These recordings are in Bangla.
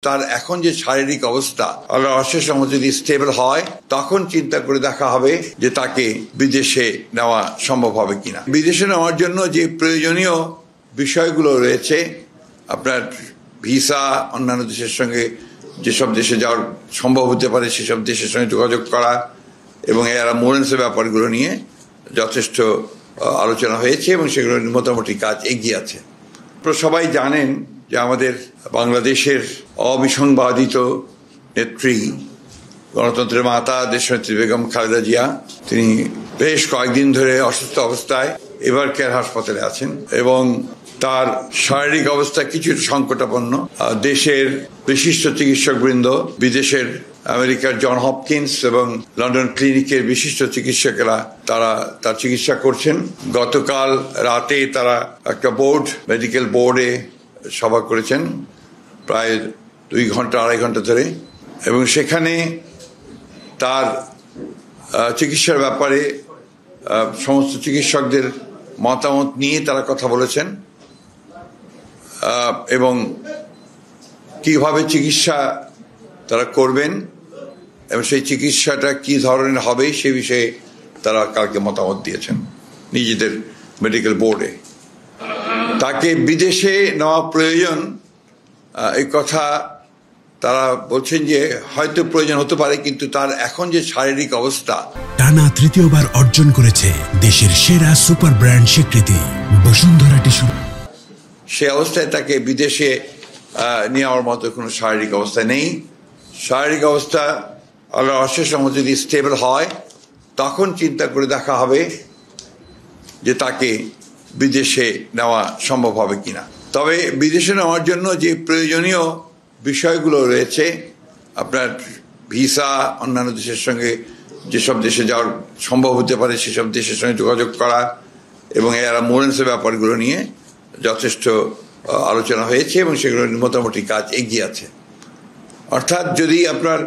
তার এখন যে শারীরিক অবস্থা আল্লাহর অশেষ রহমতে যদি স্টেবল হয় তখন চিন্তা করে দেখা হবে যে তাকে বিদেশে নেওয়া সম্ভব হবে কিনা। বিদেশে নেওয়ার জন্য যে প্রয়োজনীয় বিষয়গুলো রয়েছে, আপনার ভিসা, অন্যান্য দেশের সঙ্গে যেসব দেশে যাওয়ার সম্ভব হতে পারে সেসব দেশের সঙ্গে যোগাযোগ করা এবং এরা মোরেন্সের ব্যাপারগুলো নিয়ে যথেষ্ট আলোচনা হয়েছে এবং সেগুলো মোটামুটি কাজ এগিয়ে আছে। সবাই জানেন যে আমাদের বাংলাদেশের অবিসংবাদিত নেত্রী, গণতন্ত্রের মাতা দেশনেত্রী বেগম খালেদা জিয়া, তিনি বেশ কয়েকদিন ধরে অসুস্থ অবস্থায় এবার কেয়ার হাসপাতালে আছেন এবং তার শারীরিক অবস্থা কিছুটা সংকটাপন্ন। দেশের বিশিষ্ট চিকিৎসকবৃন্দ, বিদেশের আমেরিকার জন হপকিন্স এবং লন্ডন ক্লিনিকের বিশিষ্ট চিকিৎসকেরা তারা তার চিকিৎসা করছেন। গতকাল রাতে তারা একটা মেডিকেল বোর্ডে সভা করেছেন প্রায় 2 ঘন্টা 2.5 ঘন্টা ধরে, এবং সেখানে তার চিকিৎসার ব্যাপারে সমস্ত চিকিৎসকদের মতামত নিয়ে তারা কথা বলেছেন এবং কিভাবে চিকিৎসা তারা করবেন এবং সেই চিকিৎসাটা কি ধরনের হবে সে বিষয়ে তারা কালকে মতামত দিয়েছেন নিজেদের মেডিকেল বোর্ডে। তাকে বিদেশে নেওয়া প্রয়োজন এই কথা তারা বলছেন যে হয়তো প্রয়োজন হতে পারে, কিন্তু তার এখন যে শারীরিক অবস্থা, টানা তৃতীয়বার অর্জন করেছে দেশের সেরা সুপার ব্র্যান্ড স্বীকৃতি বসুন্ধরা টিস্যু, সে অবস্থায় তাকে বিদেশে নেওয়ার মতো কোনো শারীরিক অবস্থা নেই। শারীরিক অবস্থা আল্লাহর অশেষ রহমতে যদি স্টেবল হয় তখন চিন্তা করে দেখা হবে যে তাকে বিদেশে নেওয়া সম্ভব হবে কিনা। তবে বিদেশে নেওয়ার জন্য যে প্রয়োজনীয় বিষয়গুলো রয়েছে, আপনার ভিসা, অন্যান্য দেশের সঙ্গে যেসব দেশে যাওয়ার সম্ভব হতে পারে সেসব দেশের সঙ্গে যোগাযোগ করা এবং এরা মোরেন্সের ব্যাপারগুলো নিয়ে যথেষ্ট আলোচনা হয়েছে এবং সেগুলো মোটামুটি কাজ এগিয়ে আছে। অর্থাৎ যদি আপনার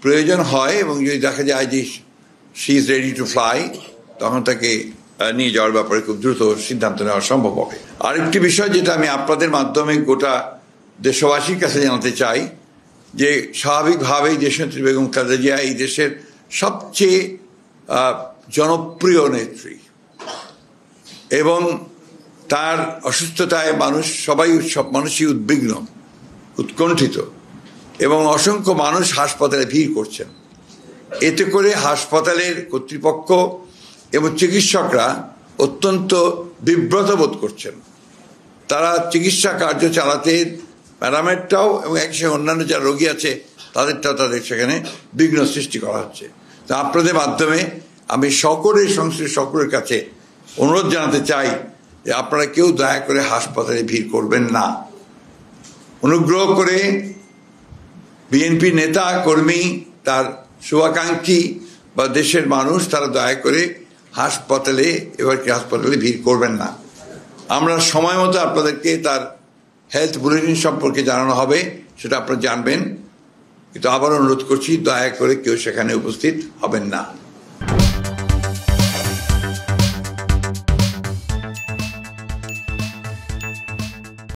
প্রয়োজন হয় এবং যদি দেখা যায় যে she is ready to fly, তখন তাকে নিয়ে যাওয়ার ব্যাপারে খুব দ্রুত সিদ্ধান্ত নেওয়া সম্ভব হবে। আরেকটি বিষয় যেটা আমি আপনাদের মাধ্যমে গোটা দেশবাসীর কাছে জানাতে চাই, যে স্বাভাবিকভাবেই দেশনেত্রী বেগম খালেদা জিয়া এই দেশের সবচেয়ে জনপ্রিয় নেত্রী এবং তার অসুস্থতায় সব মানুষই উদ্বিগ্ন, উৎকণ্ঠিত এবং অসংখ্য মানুষ হাসপাতালে ভিড় করছেন। এতে করে হাসপাতালের কর্তৃপক্ষ এবং চিকিৎসকরা অত্যন্ত বিব্রত বোধ করছেন। তারা চিকিৎসা কার্য চালাতে প্যারামেডটাও এবং একসঙ্গে অন্যান্য যারা রোগী আছে তাদের সেখানে বিঘ্ন সৃষ্টি করা হচ্ছে। তা আপনাদের মাধ্যমে আমি সকলের কাছে অনুরোধ জানাতে চাই যে আপনারা কেউ দয়া করে হাসপাতালে ভিড় করবেন না। অনুগ্রহ করে বিএনপি নেতা কর্মী, তার শুভাকাঙ্ক্ষী বা দেশের মানুষ, তারা দয়া করে হাসপাতালে ভিড় করবেন না। আমরা সময় মতো আপনাদেরকে তার হেলথ বুলেটিন সম্পর্কে জানানো হবে, সেটা আপনারা জানবেন, কিন্তু আবার অনুরোধ করছি দয়া করে কেউ সেখানে উপস্থিত হবেন না।